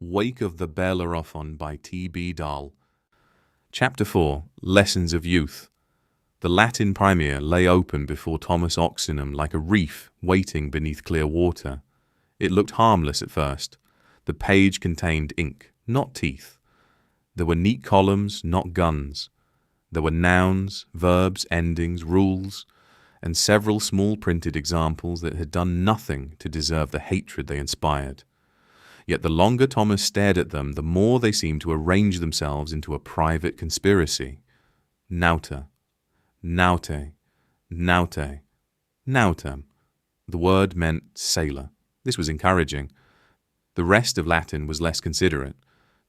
Wake of the Bellerophon by T.B. Dahl. Chapter 4. Lessons of Youth. The Latin Primere lay open before Thomas Oxenham like a reef waiting beneath clear water. It looked harmless at first. The page contained ink, not teeth. There were neat columns, not guns. There were nouns, verbs, endings, rules, and several small printed examples that had done nothing to deserve the hatred they inspired. Yet the longer Thomas stared at them, the more they seemed to arrange themselves into a private conspiracy. Nauta, naute, naute, nautem. The word meant sailor. This was encouraging. The rest of Latin was less considerate.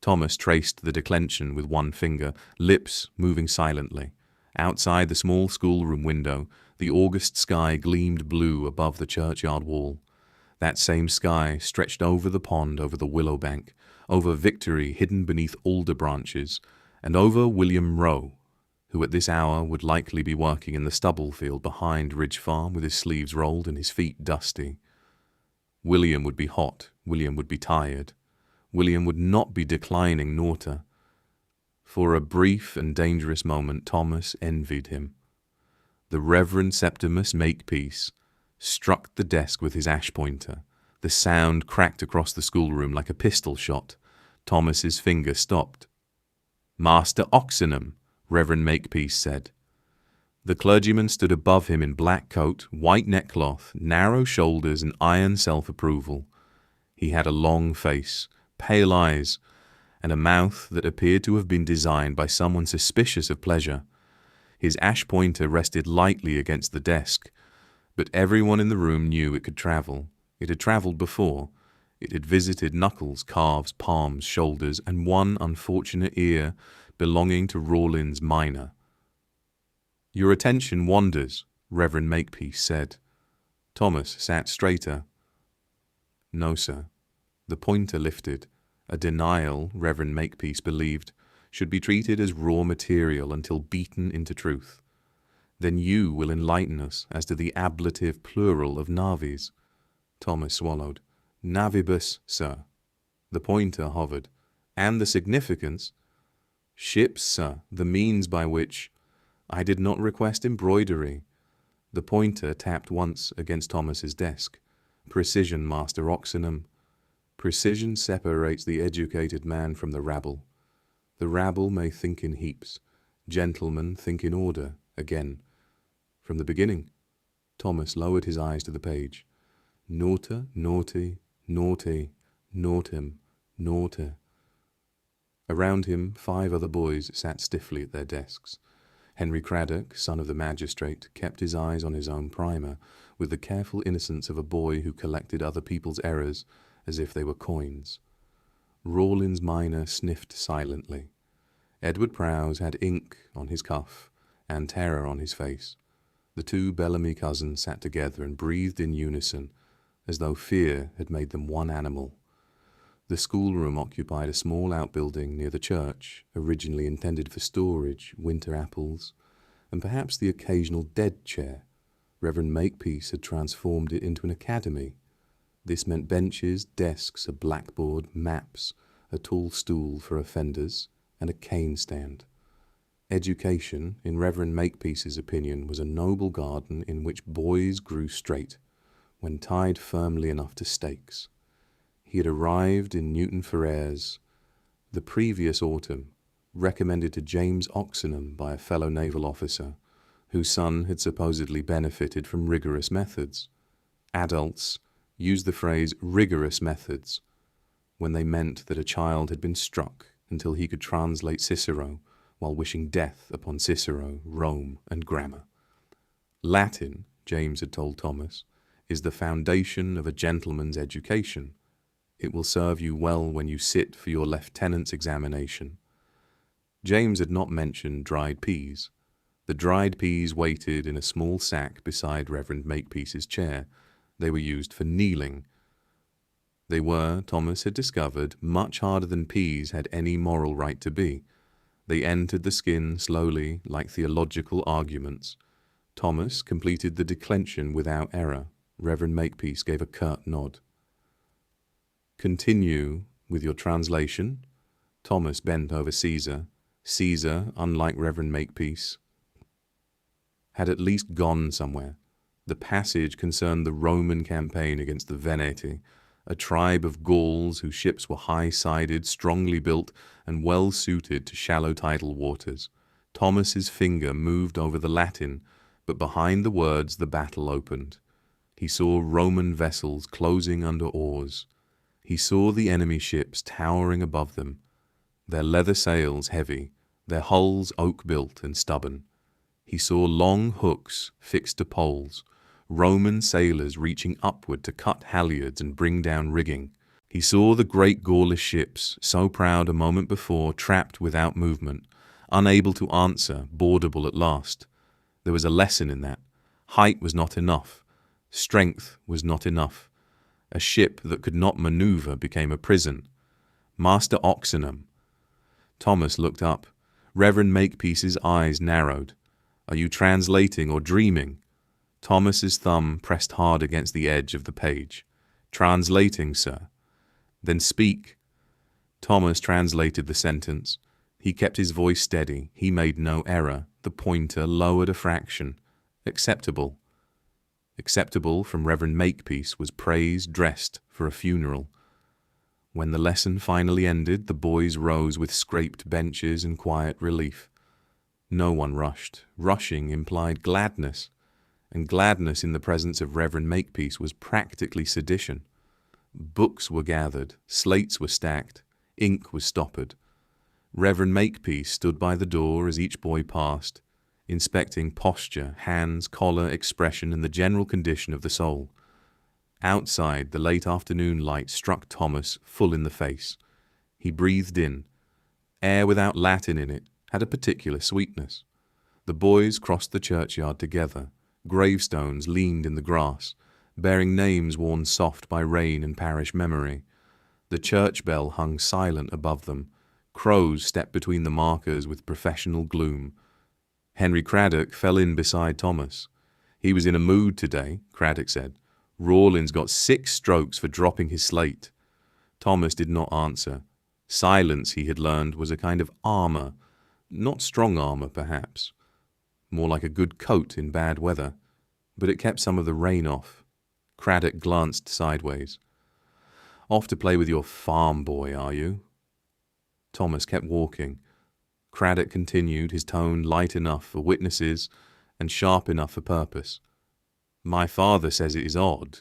Thomas traced the declension with one finger, lips moving silently. Outside the small schoolroom window, the August sky gleamed blue above the churchyard wall. That same sky stretched over the pond, over the willow bank, over Victory hidden beneath alder branches, and over William Rowe, who at this hour would likely be working in the stubble field behind Ridge Farm with his sleeves rolled and his feet dusty. William would be hot, William would be tired. William would not be declining Nauta. For a brief and dangerous moment Thomas envied him. The Reverend Septimus Makepeace struck the desk with his ash pointer. The sound cracked across the schoolroom like a pistol shot. Thomas's finger stopped. "Master Oxenham," Reverend Makepeace said. The clergyman stood above him in black coat, white neckcloth, narrow shoulders, and iron self-approval. He had a long face, pale eyes, and a mouth that appeared to have been designed by someone suspicious of pleasure. His ash pointer rested lightly against the desk, but everyone in the room knew it could travel. It had travelled before. It had visited knuckles, calves, palms, shoulders, and one unfortunate ear belonging to Rawlins minor. "Your attention wanders," Reverend Makepeace said. Thomas sat straighter. "No, sir." The pointer lifted. A denial, Reverend Makepeace believed, should be treated as raw material until beaten into truth. "Then you will enlighten us as to the ablative plural of navis." Thomas swallowed. "Navibus, sir." The pointer hovered. "And the significance?" "Ships, sir, the means by which—" "I did not request embroidery." The pointer tapped once against Thomas's desk. "Precision, Master Oxenham. Precision separates the educated man from the rabble. The rabble may think in heaps. Gentlemen think in order, again. From the beginning." Thomas lowered his eyes to the page. "Nauta, naughty, naughty, naughtem, naughter." Around him 5 other boys sat stiffly at their desks. Henry Craddock, son of the magistrate, kept his eyes on his own primer, with the careful innocence of a boy who collected other people's errors as if they were coins. Rawlins minor sniffed silently. Edward Prowse had ink on his cuff and terror on his face. The 2 Bellamy cousins sat together and breathed in unison, as though fear had made them one animal. The schoolroom occupied a small outbuilding near the church, originally intended for storage, winter apples, and perhaps the occasional dead chair. Reverend Makepeace had transformed it into an academy. This meant benches, desks, a blackboard, maps, a tall stool for offenders, and a cane stand. Education, in Reverend Makepeace's opinion, was a noble garden in which boys grew straight, when tied firmly enough to stakes. He had arrived in Newton Ferrers the previous autumn, recommended to James Oxenham by a fellow naval officer, whose son had supposedly benefited from rigorous methods. Adults used the phrase rigorous methods when they meant that a child had been struck until he could translate Cicero while wishing death upon Cicero, Rome, and grammar. Latin, James had told Thomas, is the foundation of a gentleman's education. It will serve you well when you sit for your lieutenant's examination. James had not mentioned dried peas. The dried peas waited in a small sack beside Reverend Makepeace's chair. They were used for kneeling. They were, Thomas had discovered, much harder than peas had any moral right to be. They entered the skin slowly, like theological arguments. Thomas completed the declension without error. Reverend Makepeace gave a curt nod. "Continue," With your translation? Thomas bent over Caesar. Caesar, unlike Reverend Makepeace, had at least gone somewhere. The passage concerned the Roman campaign against the Veneti, a tribe of Gauls whose ships were high-sided, strongly built, and well-suited to shallow tidal waters. Thomas's finger moved over the Latin, but behind the words the battle opened. He saw Roman vessels closing under oars. He saw the enemy ships towering above them, their leather sails heavy, their hulls oak-built and stubborn. He saw long hooks fixed to poles, Roman sailors reaching upward to cut halyards and bring down rigging. He saw the great Gaulish ships, so proud a moment before, trapped without movement, unable to answer, boardable at last. There was a lesson in that. Height was not enough. Strength was not enough. A ship that could not maneuver became a prison. Master Oxenham. Thomas looked up. Reverend Makepeace's eyes narrowed. Are you translating or dreaming? Thomas's thumb pressed hard against the edge of the page. Translating, sir. Then speak. Thomas translated the sentence. He kept his voice steady. He made no error. The pointer lowered a fraction. Acceptable. Acceptable from Reverend Makepeace was praise dressed for a funeral. When the lesson finally ended, the boys rose with scraped benches and quiet relief. No one rushed. Rushing implied gladness, and gladness in the presence of Reverend Makepeace was practically sedition. Books were gathered, slates were stacked, ink was stoppered. Reverend Makepeace stood by the door as each boy passed, inspecting posture, hands, collar, expression, and the general condition of the soul. Outside, the late afternoon light struck Thomas full in the face. He breathed in. Air without Latin in it had a particular sweetness. The boys crossed the churchyard together. Gravestones leaned in the grass, bearing names worn soft by rain and parish memory. The church bell hung silent above them. Crows stepped between the markers with professional gloom. Henry Craddock fell in beside Thomas. He was in a mood today, Craddock said. Rawlins got 6 strokes for dropping his slate. Thomas did not answer. Silence, he had learned, was a kind of armour. Not strong armour, perhaps. More like a good coat in bad weather. But it kept some of the rain off. Craddock glanced sideways. Off to play with your farm boy, are you? Thomas kept walking. Craddock continued, his tone light enough for witnesses and sharp enough for purpose. My father says it is odd,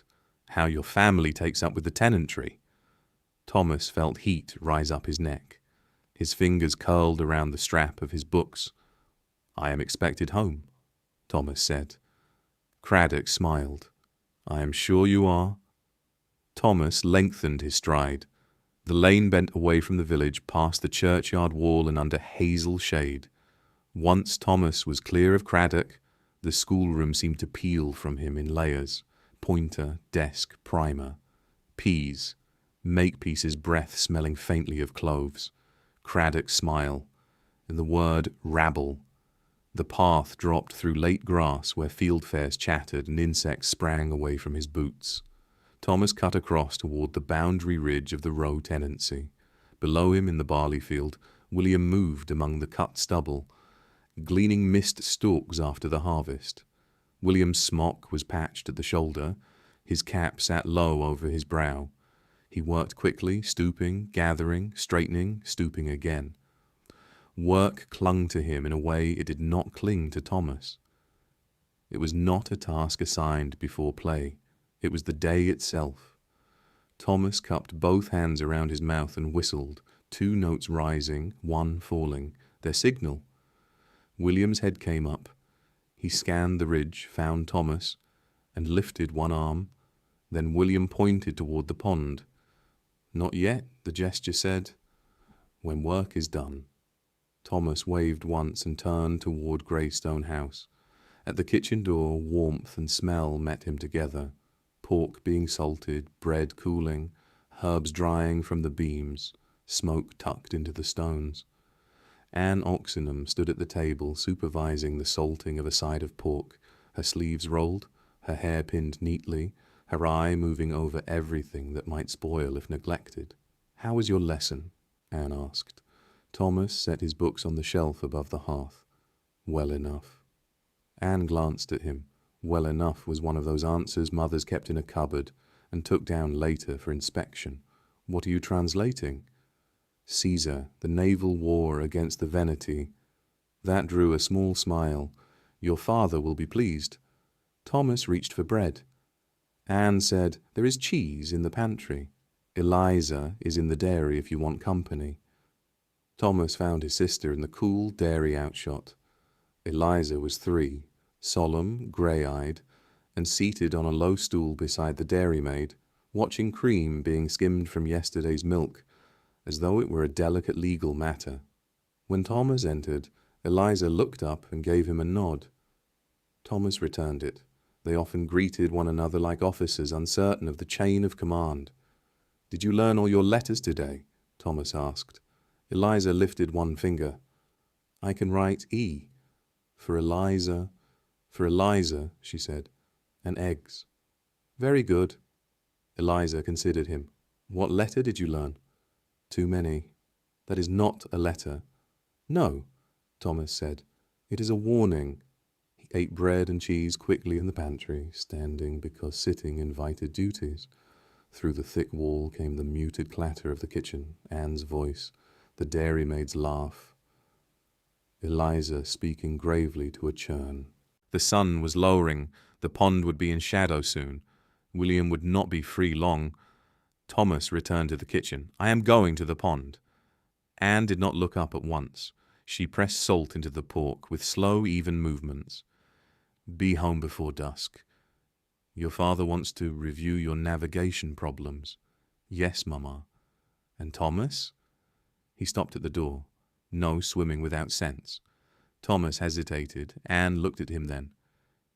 how your family takes up with the tenantry. Thomas felt heat rise up his neck. His fingers curled around the strap of his books. I am expected home, Thomas said. Craddock smiled. I am sure you are. Thomas lengthened his stride. The lane bent away from the village, past the churchyard wall and under hazel shade. Once Thomas was clear of Craddock, the schoolroom seemed to peel from him in layers. Pointer, desk, primer. Peas. Makepeace's breath smelling faintly of cloves. Craddock's smile. And the word rabble. The path dropped through late grass where fieldfares chattered and insects sprang away from his boots. Thomas cut across toward the boundary ridge of the Row tenancy. Below him in the barley field, William moved among the cut stubble, gleaning mist stalks after the harvest. William's smock was patched at the shoulder. His cap sat low over his brow. He worked quickly, stooping, gathering, straightening, stooping again. Work clung to him in a way it did not cling to Thomas. It was not a task assigned before play. It was the day itself. Thomas cupped both hands around his mouth and whistled, 2 notes rising, 1 falling, their signal. William's head came up. He scanned the ridge, found Thomas, and lifted one arm. Then William pointed toward the pond. Not yet, the gesture said. When work is done. Thomas waved once and turned toward Greystone House. At the kitchen door, warmth and smell met him together. Pork being salted, bread cooling, herbs drying from the beams, smoke tucked into the stones. Anne Oxenham stood at the table, supervising the salting of a side of pork, her sleeves rolled, her hair pinned neatly, her eye moving over everything that might spoil if neglected. "How was your lesson?" Anne asked. Thomas set his books on the shelf above the hearth. "Well enough." Anne glanced at him. Well enough was one of those answers mothers kept in a cupboard and took down later for inspection. "What are you translating?" "Caesar, the naval war against the Veneti." That drew a small smile. "Your father will be pleased." Thomas reached for bread. Anne said, "There is cheese in the pantry. Eliza is in the dairy if you want company." Thomas found his sister in the cool dairy outshot. Eliza was 3, solemn, grey-eyed, and seated on a low stool beside the dairymaid, watching cream being skimmed from yesterday's milk, as though it were a delicate legal matter. When Thomas entered, Eliza looked up and gave him a nod. Thomas returned it. They often greeted one another like officers uncertain of the chain of command. "Did you learn all your letters today?" Thomas asked. Eliza lifted one finger. "I can write E. For Eliza, she said, and eggs." "Very good." Eliza considered him. "What letter did you learn?" "Too many." "That is not a letter." "No," Thomas said. "It is a warning." He ate bread and cheese quickly in the pantry, standing because sitting invited duties. Through the thick wall came the muted clatter of the kitchen, Anne's voice, the dairymaid's laugh, Eliza speaking gravely to a churn. The sun was lowering. The pond would be in shadow soon. William would not be free long. Thomas returned to the kitchen. "I am going to the pond." Anne did not look up at once. She pressed salt into the pork with slow, even movements. "Be home before dusk. Your father wants to review your navigation problems." "Yes, Mama." "And Thomas?" He stopped at the door. "No swimming without sense." Thomas hesitated. Anne looked at him then.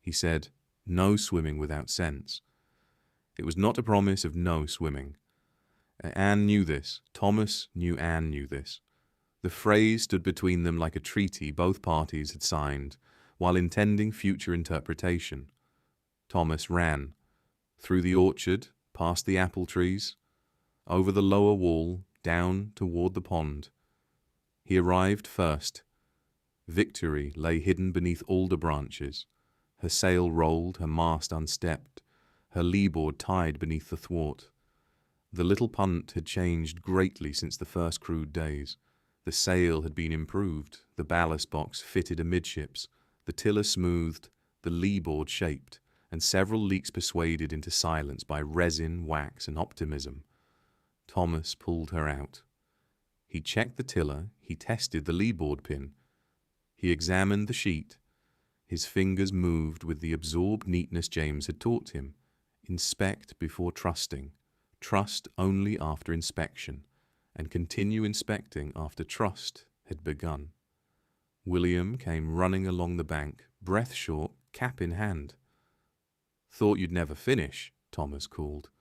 He said, "No swimming without sense." It was not a promise of no swimming. Anne knew this. Thomas knew Anne knew this. The phrase stood between them like a treaty both parties had signed, while intending future interpretation. Thomas ran. Through the orchard, past the apple trees, over the lower wall, down toward the pond. He arrived first. Victory lay hidden beneath alder branches. Her sail rolled, her mast unstepped, her leeboard tied beneath the thwart. The little punt had changed greatly since the first crude days. The sail had been improved, the ballast box fitted amidships, the tiller smoothed, the leeboard shaped, and several leaks persuaded into silence by resin, wax, and optimism. Thomas pulled her out. He checked the tiller, he tested the leeboard pin. He examined the sheet. His fingers moved with the absorbed neatness James had taught him. Inspect before trusting. Trust only after inspection, and continue inspecting after trust had begun. William came running along the bank, breath short, cap in hand. "Thought you'd never finish," Thomas called.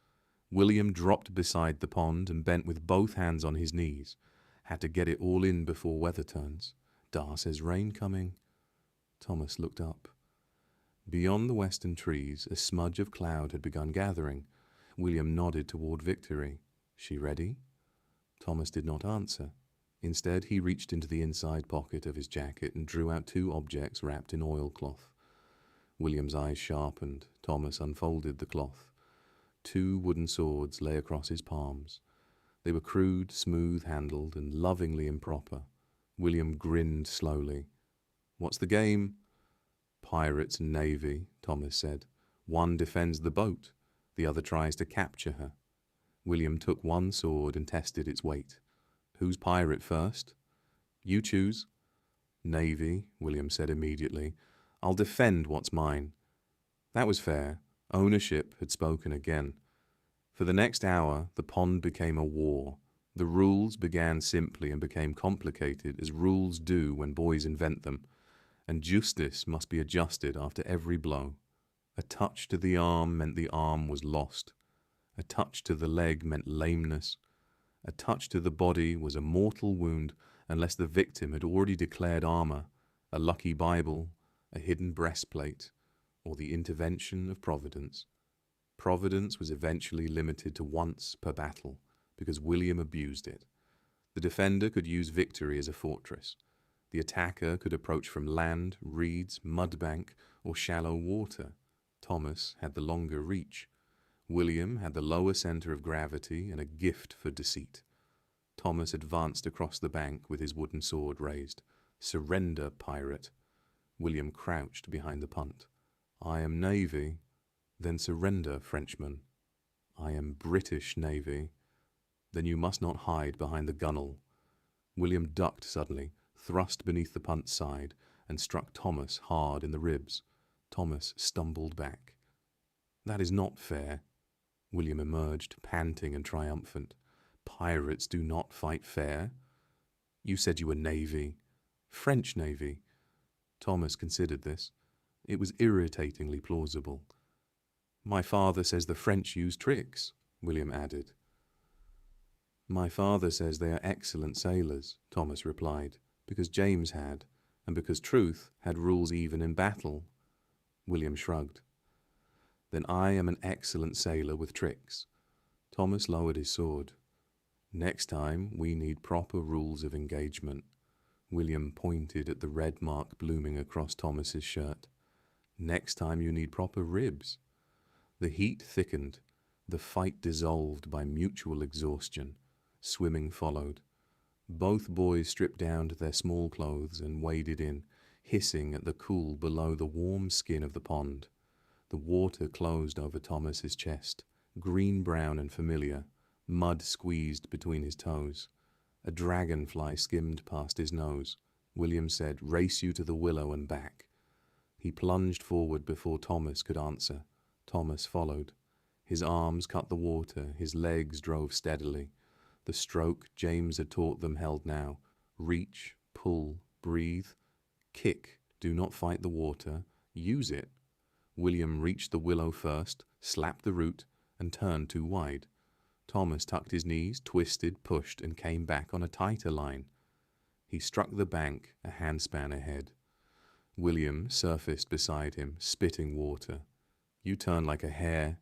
William dropped beside the pond and bent with both hands on his knees. "Had to get it all in before weather turns. Da says rain coming." Thomas looked up. Beyond the western trees, a smudge of cloud had begun gathering. William nodded toward Victory. "She ready?" Thomas did not answer. Instead, he reached into the inside pocket of his jacket and drew out 2 objects wrapped in oilcloth. William's eyes sharpened. Thomas unfolded the cloth. 2 wooden swords lay across his palms. They were crude, smooth-handled, and lovingly improper. William grinned slowly. "What's the game?" "Pirates and navy," Thomas said. "One defends the boat. The other tries to capture her." William took one sword and tested its weight. "Who's pirate first?" "You choose." "Navy," William said immediately. "I'll defend what's mine." That was fair. Ownership had spoken again. For the next hour, the pond became a war. The rules began simply and became complicated, as rules do when boys invent them, and justice must be adjusted after every blow. A touch to the arm meant the arm was lost. A touch to the leg meant lameness. A touch to the body was a mortal wound unless the victim had already declared armor, a lucky Bible, a hidden breastplate, or the intervention of Providence. Providence was eventually limited to once per battle. because William abused it. The defender could use victory as a fortress. The attacker could approach from land, reeds, mudbank, or shallow water. Thomas had the longer reach. William had the lower center of gravity and a gift for deceit. Thomas advanced across the bank with his wooden sword raised. "Surrender, pirate." William crouched behind the punt. "I am Navy." "Then surrender, Frenchman." "I am British Navy." "Then you must not hide behind the gunwale." William ducked suddenly, thrust beneath the punt's side, and struck Thomas hard in the ribs. Thomas stumbled back. "That is not fair." William emerged, panting and triumphant. "Pirates do not fight fair." "You said you were Navy." "French Navy." Thomas considered this. It was irritatingly plausible. "My father says the French use tricks," William added. "My father says they are excellent sailors," Thomas replied, "because James had, and because truth had rules even in battle." William shrugged. "Then I am an excellent sailor with tricks." Thomas lowered his sword. "Next time we need proper rules of engagement." William pointed at the red mark blooming across Thomas's shirt. "Next time you need proper ribs." The heat thickened. The fight dissolved by mutual exhaustion. Swimming followed. Both boys stripped down to their small clothes and waded in, hissing at the cool below the warm skin of the pond. The water closed over Thomas's chest, green-brown and familiar, mud squeezed between his toes. A dragonfly skimmed past his nose. William said, "Race you to the willow and back." He plunged forward before Thomas could answer. Thomas followed. His arms cut the water, his legs drove steadily. The stroke James had taught them held now. Reach, pull, breathe. Kick, do not fight the water, use it. William reached the willow first, slapped the root, and turned too wide. Thomas tucked his knees, twisted, pushed, and came back on a tighter line. He struck the bank a handspan ahead. William surfaced beside him, spitting water. "You turn like a hare.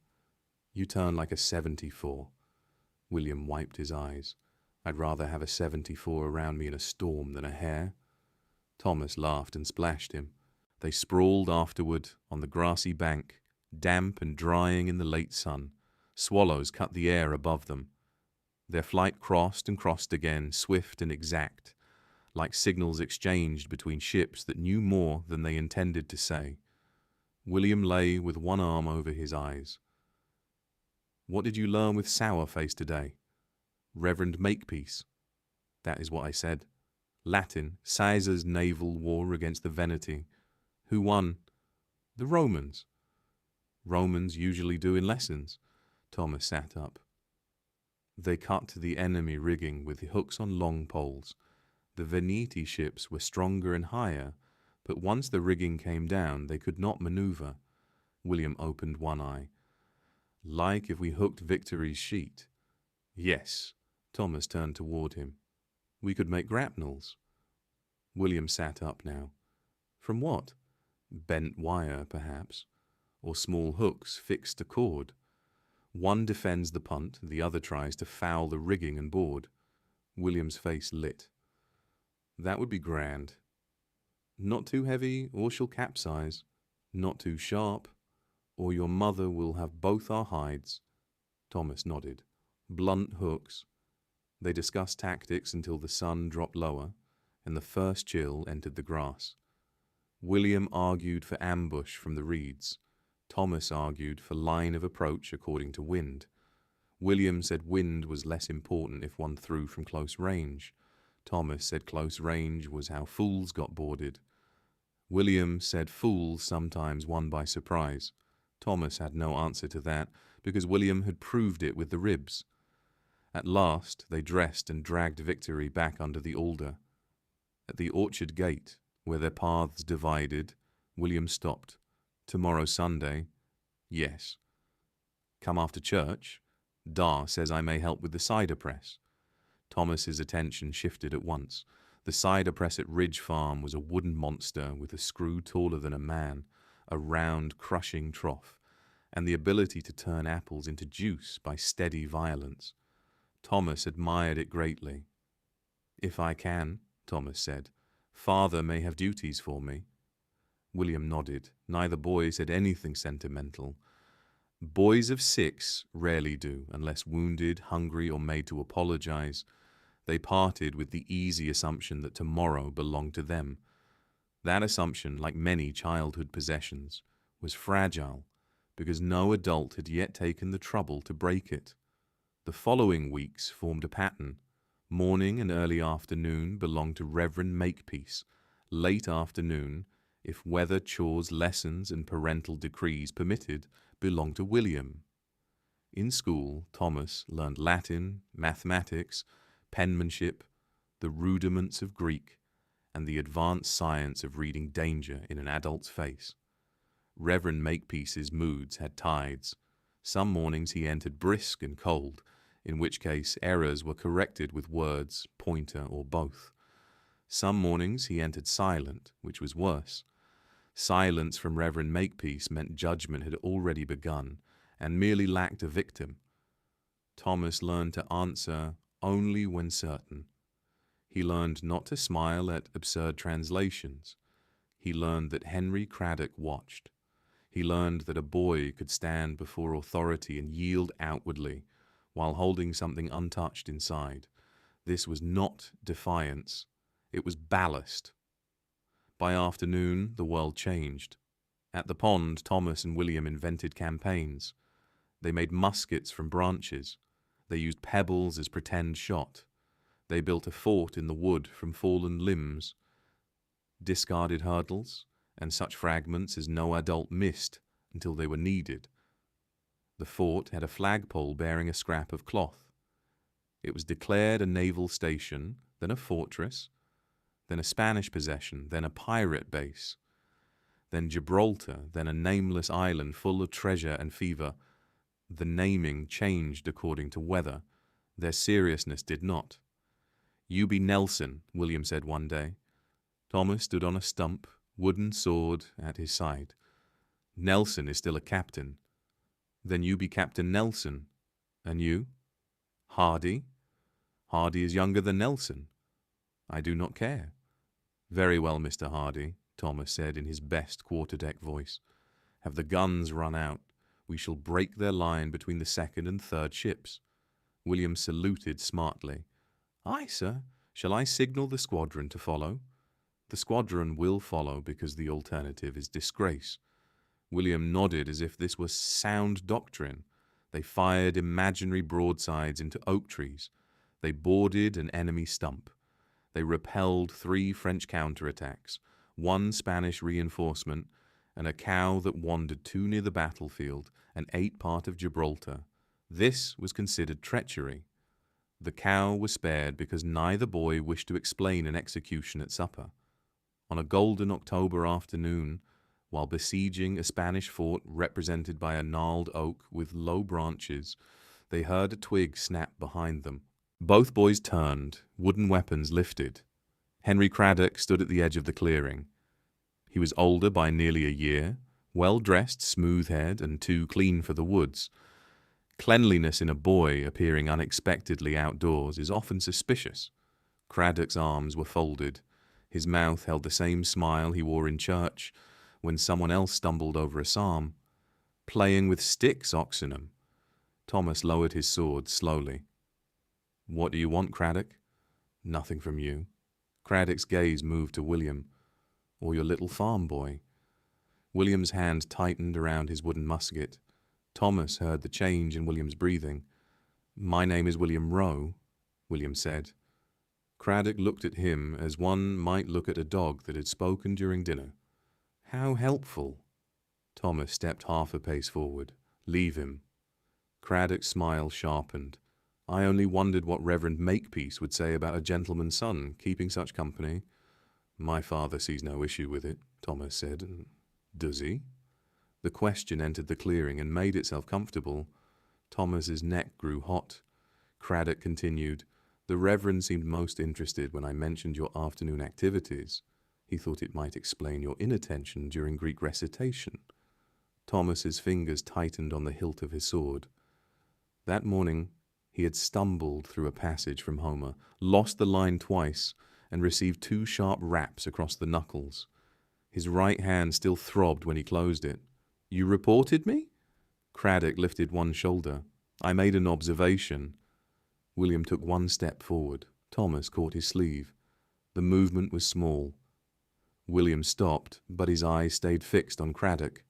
You turn like a 74. William wiped his eyes. "I'd rather have a 74 around me in a storm than a hare." Thomas laughed and splashed him. They sprawled afterward on the grassy bank, damp and drying in the late sun. Swallows cut the air above them. Their flight crossed and crossed again, swift and exact, like signals exchanged between ships that knew more than they intended to say. William lay with one arm over his eyes. "What did you learn with Sourface today?" "Reverend Makepeace." "That is what I said." "Latin, Caesar's naval war against the Veneti." "Who won?" "The Romans." "Romans usually do in lessons." Thomas sat up. They cut to the enemy rigging with hooks on long poles. The Veneti ships were stronger and higher, but once the rigging came down, they could not maneuver. William opened one eye. "Like if we hooked Victory's sheet." "Yes." Thomas turned toward him. "We could make grapnels." William sat up now. "From what?" "Bent wire, perhaps. Or small hooks fixed to cord. One defends the punt, the other tries to foul the rigging and board." William's face lit. "That would be grand. Not too heavy, or she'll capsize. Not too sharp, or your mother will have both our hides." Thomas nodded. "Blunt hooks." They discussed tactics until the sun dropped lower, and the first chill entered the grass. William argued for ambush from the reeds. Thomas argued for line of approach according to wind. William said wind was less important if one threw from close range. Thomas said close range was how fools got boarded. William said fools sometimes won by surprise. Thomas had no answer to that, because William had proved it with the ribs. At last they dressed and dragged Victory back under the alder. At the orchard gate, where their paths divided, William stopped. "Tomorrow Sunday?" "Yes." "Come after church?" "Dar says I may help with the cider press." Thomas's attention shifted at once. The cider press at Ridge Farm was a wooden monster with a screw taller than a man, a round, crushing trough, and the ability to turn apples into juice by steady violence. Thomas admired it greatly. "If I can," Thomas said. "Father may have duties for me." William nodded. Neither boy said anything sentimental. Boys of 6 rarely do, unless wounded, hungry, or made to apologize. They parted with the easy assumption that tomorrow belonged to them. That assumption, like many childhood possessions, was fragile because no adult had yet taken the trouble to break it. The following weeks formed a pattern. Morning and early afternoon belonged to Reverend Makepeace. Late afternoon, if weather, chores, lessons, and parental decrees permitted, belonged to William. In school, Thomas learned Latin, mathematics, penmanship, the rudiments of Greek, and the advanced science of reading danger in an adult's face. Reverend Makepeace's moods had tides. Some mornings he entered brisk and cold, in which case errors were corrected with words, pointer, or both. Some mornings he entered silent, which was worse. Silence from Reverend Makepeace meant judgment had already begun and merely lacked a victim. Thomas learned to answer only when certain. He learned not to smile at absurd translations. He learned that Henry Craddock watched. He learned that a boy could stand before authority and yield outwardly while holding something untouched inside. This was not defiance. It was ballast. By afternoon, the world changed. At the pond, Thomas and William invented campaigns. They made muskets from branches. They used pebbles as pretend shot. They built a fort in the wood from fallen limbs, discarded hurdles, and such fragments as no adult missed until they were needed. The fort had a flagpole bearing a scrap of cloth. It was declared a naval station, then a fortress, then a Spanish possession, then a pirate base, then Gibraltar, then a nameless island full of treasure and fever. The naming changed according to weather. Their seriousness did not. "You be Nelson," William said one day. Thomas stood on a stump, wooden sword at his side. "Nelson is still a captain." "Then you be Captain Nelson." "And you?" "Hardy." "Hardy is younger than Nelson." "I do not care." "Very well, Mr. Hardy," Thomas said in his best quarterdeck voice. "Have the guns run out? We shall break their line between the second and third ships." William saluted smartly. "Aye, sir. Shall I signal the squadron to follow?" "The squadron will follow because the alternative is disgrace." William nodded as if this was sound doctrine. They fired imaginary broadsides into oak trees. They boarded an enemy stump. They repelled 3 French counterattacks, 1 Spanish reinforcement, and a cow that wandered too near the battlefield and ate part of Gibraltar. This was considered treachery. The cow was spared because neither boy wished to explain an execution at supper. On a golden October afternoon, while besieging a Spanish fort represented by a gnarled oak with low branches, they heard a twig snap behind them. Both boys turned, wooden weapons lifted. Henry Craddock stood at the edge of the clearing. He was older by nearly a year, well-dressed, smooth-haired, and too clean for the woods. Cleanliness in a boy appearing unexpectedly outdoors is often suspicious. Craddock's arms were folded. His mouth held the same smile he wore in church when someone else stumbled over a psalm. "Playing with sticks, Oxenham." Thomas lowered his sword slowly. "What do you want, Craddock?" "Nothing from you." Craddock's gaze moved to William. "Or your little farm boy." William's hand tightened around his wooden musket. Thomas heard the change in William's breathing. "My name is William Rowe," William said. Craddock looked at him as one might look at a dog that had spoken during dinner. "How helpful." Thomas stepped half a pace forward. "Leave him." Craddock's smile sharpened. "I only wondered what Reverend Makepeace would say about a gentleman's son keeping such company." "My father sees no issue with it," Thomas said. "Does he?" The question entered the clearing and made itself comfortable. Thomas's neck grew hot. Craddock continued, "The Reverend seemed most interested when I mentioned your afternoon activities. He thought it might explain your inattention during Greek recitation." Thomas's fingers tightened on the hilt of his sword. That morning, He had stumbled through a passage from Homer, lost the line twice, and received 2 sharp raps across the knuckles. His right hand still throbbed when he closed it. "You reported me?" Craddock lifted one shoulder. "I made an observation." William took 1 step forward. Thomas caught his sleeve. The movement was small. William stopped, but his eyes stayed fixed on Craddock.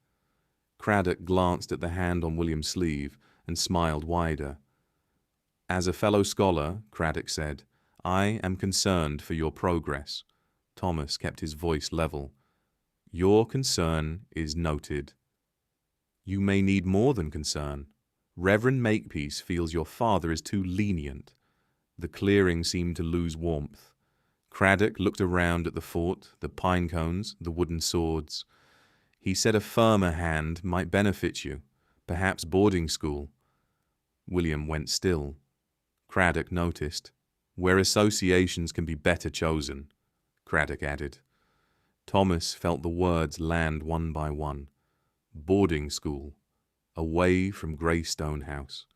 Craddock glanced at the hand on William's sleeve and smiled wider. "As a fellow scholar," Craddock said, "I am concerned for your progress." Thomas kept his voice level. "Your concern is noted. You may need more than concern. Reverend Makepeace feels your father is too lenient." The clearing seemed to lose warmth. Craddock looked around at the fort, the pine cones, the wooden swords. He said a firmer hand might benefit you, perhaps boarding school. William went still. Craddock noticed. "Where associations can be better chosen," Craddock added. Thomas felt the words land one by one. Boarding school. Away from Greystone House.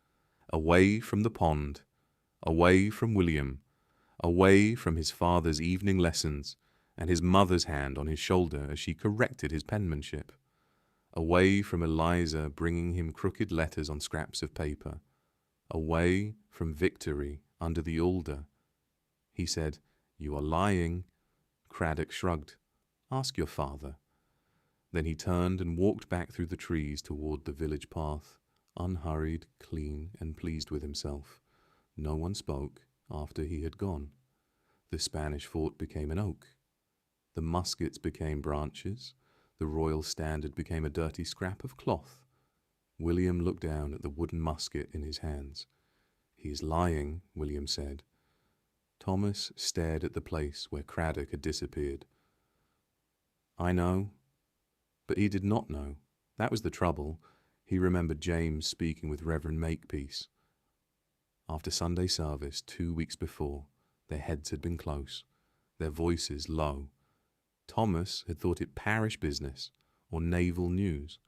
Away from the pond. Away from William. Away from his father's evening lessons and his mother's hand on his shoulder as she corrected his penmanship. Away from Eliza bringing him crooked letters on scraps of paper. Away from victory under the alder. He said, "You are lying." Craddock shrugged. "Ask your father." Then he turned and walked back through the trees toward the village path, unhurried, clean, and pleased with himself. No one spoke after he had gone. The Spanish fort became an oak. The muskets became branches. The royal standard became a dirty scrap of cloth. William looked down at the wooden musket in his hands. "He is lying," William said. Thomas stared at the place where Craddock had disappeared. "I know." But he did not know. That was the trouble. He remembered James speaking with Reverend Makepeace. After Sunday service 2 weeks before, their heads had been close, their voices low. Thomas had thought it parish business, or naval news,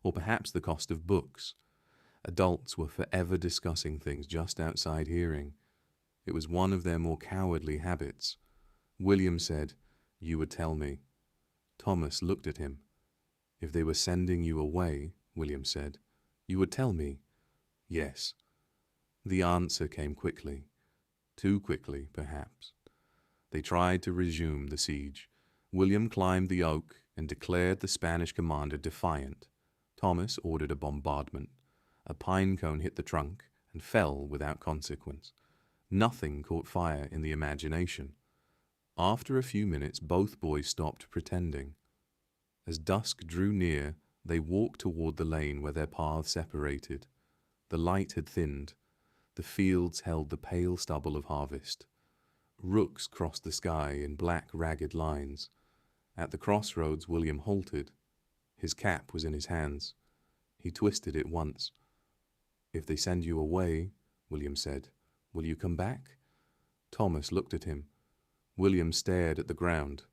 or perhaps the cost of books. Adults were forever discussing things just outside hearing. It was one of their more cowardly habits. William said, "You would tell me." Thomas looked at him. "If they were sending you away," William said, "you would tell me." "Yes." The answer came quickly. Too quickly, perhaps. They tried to resume the siege. William climbed the oak and declared the Spanish commander defiant. Thomas ordered a bombardment. A pine cone hit the trunk and fell without consequence. Nothing caught fire in the imagination. After a few minutes, both boys stopped pretending. As dusk drew near, they walked toward the lane where their paths separated. The light had thinned. The fields held the pale stubble of harvest. Rooks crossed the sky in black, ragged lines. At the crossroads, William halted. His cap was in his hands. He twisted it once. "If they send you away," William said, "will you come back?" Thomas looked at him. William stared at the ground.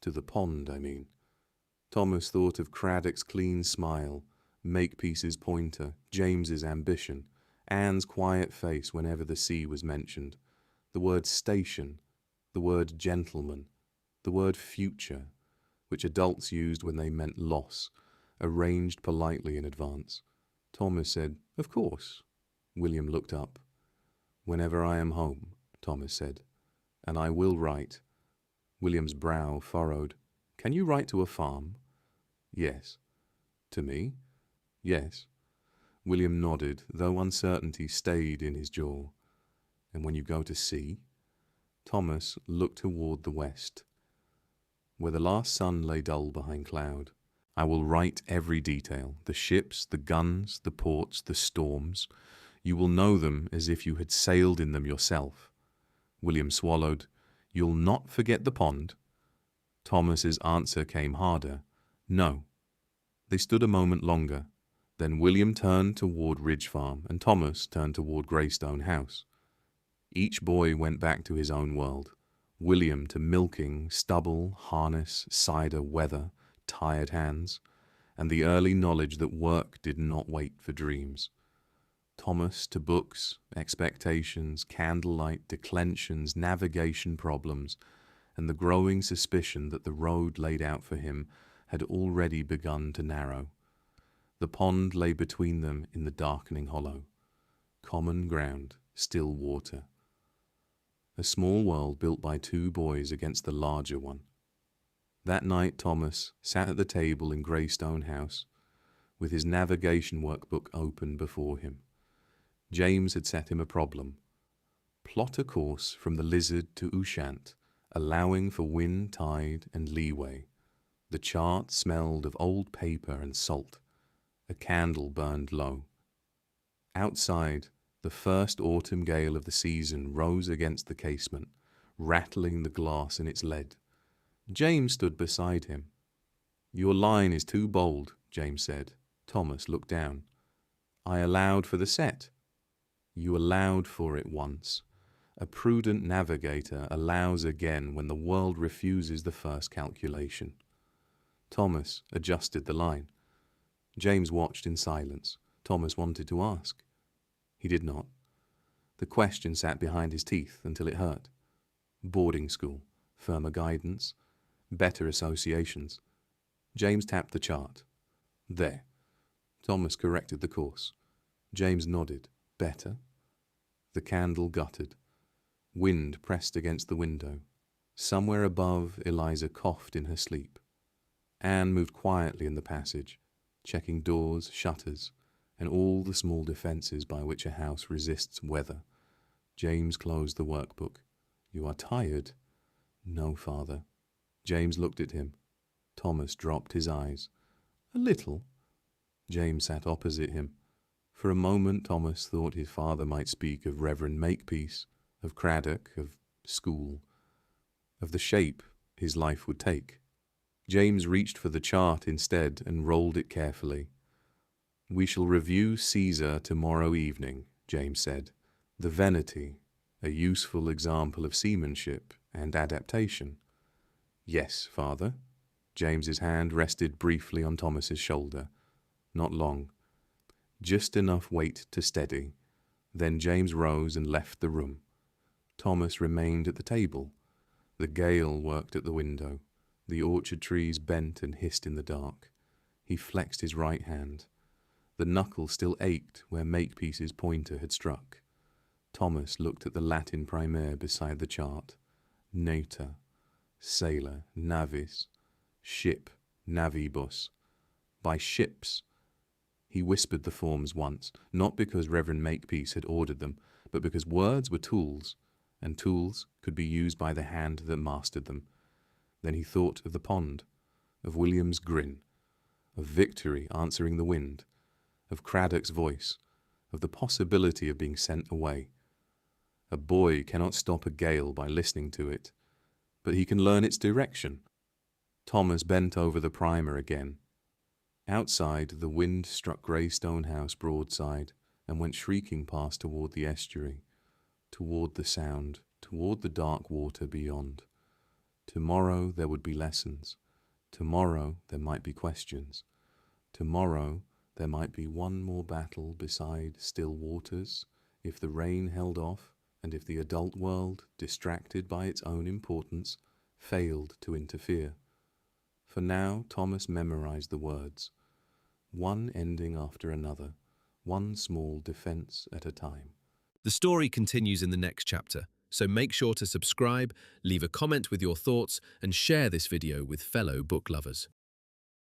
"To the pond, I mean." Thomas thought of Craddock's clean smile, Makepeace's pointer, James's ambition, Anne's quiet face whenever the sea was mentioned, the word station, the word gentleman, the word future, which adults used when they meant loss, arranged politely in advance. Thomas said, "Of course." William looked up. "Whenever I am home," Thomas said, "and I will write." William's brow furrowed. "Can you write to a farm?" "Yes." "To me?" "Yes." William nodded, though uncertainty stayed in his jaw. "And when you go to sea?" Thomas looked toward the west, where the last sun lay dull behind cloud. "I will write every detail, the ships, the guns, the ports, the storms. You will know them as if you had sailed in them yourself." William swallowed. "You'll not forget the pond?" Thomas's answer came harder. "No." They stood a moment longer. Then William turned toward Ridge Farm, and Thomas turned toward Greystone House. Each boy went back to his own world. William to milking, stubble, harness, cider, weather, tired hands, and the early knowledge that work did not wait for dreams. Thomas to books, expectations, candlelight, declensions, navigation problems, and the growing suspicion that the road laid out for him had already begun to narrow. The pond lay between them in the darkening hollow. Common ground, still water. A small world built by two boys against the larger one. That night Thomas sat at the table in Greystone House, with his navigation workbook open before him. James had set him a problem. Plot a course from the Lizard to Ushant, allowing for wind, tide, and leeway. The chart smelled of old paper and salt. A candle burned low. Outside, the first autumn gale of the season rose against the casement, rattling the glass in its lead. James stood beside him. "Your line is too bold," James said. Thomas looked down. "I allowed for the set." "You allowed for it once. A prudent navigator allows again when the world refuses the first calculation." Thomas adjusted the line. James watched in silence. Thomas wanted to ask. He did not. The question sat behind his teeth until it hurt. Boarding school, firmer guidance, better associations. James tapped the chart. "There." Thomas corrected the course. James nodded. "Better?" The candle guttered. Wind pressed against the window. Somewhere above, Eliza coughed in her sleep. Anne moved quietly in the passage, checking doors, shutters, and all the small defences by which a house resists weather. James closed the workbook. "You are tired?" "No, father." James looked at him. Thomas dropped his eyes. "A little." James sat opposite him. For a moment Thomas thought his father might speak of Reverend Makepeace, of Craddock, of school, of the shape his life would take. James reached for the chart instead and rolled it carefully. "We shall review Caesar tomorrow evening," James said. "The Veneti, a useful example of seamanship and adaptation." "Yes, father." James's hand rested briefly on Thomas's shoulder. Not long. Just enough weight to steady. Then James rose and left the room. Thomas remained at the table. The gale worked at the window. The orchard trees bent and hissed in the dark. He flexed his right hand. The knuckle still ached where Makepeace's pointer had struck. Thomas looked at the Latin primer beside the chart. Nater, sailor, navis, ship, navibus. By ships. He whispered the forms once, not because Reverend Makepeace had ordered them, but because words were tools, and tools could be used by the hand that mastered them. Then he thought of the pond, of William's grin, of victory answering the wind, of Craddock's voice, of the possibility of being sent away. A boy cannot stop a gale by listening to it, but he can learn its direction. Thomas bent over the primer again. Outside, the wind struck Greystone House broadside and went shrieking past toward the estuary, toward the sound, toward the dark water beyond. Tomorrow there would be lessons. Tomorrow there might be questions. Tomorrow there might be one more battle beside still waters, if the rain held off, and if the adult world, distracted by its own importance, failed to interfere. For now Thomas memorized the words, one ending after another, one small defense at a time. The story continues in the next chapter, so make sure to subscribe, leave a comment with your thoughts, and share this video with fellow book lovers.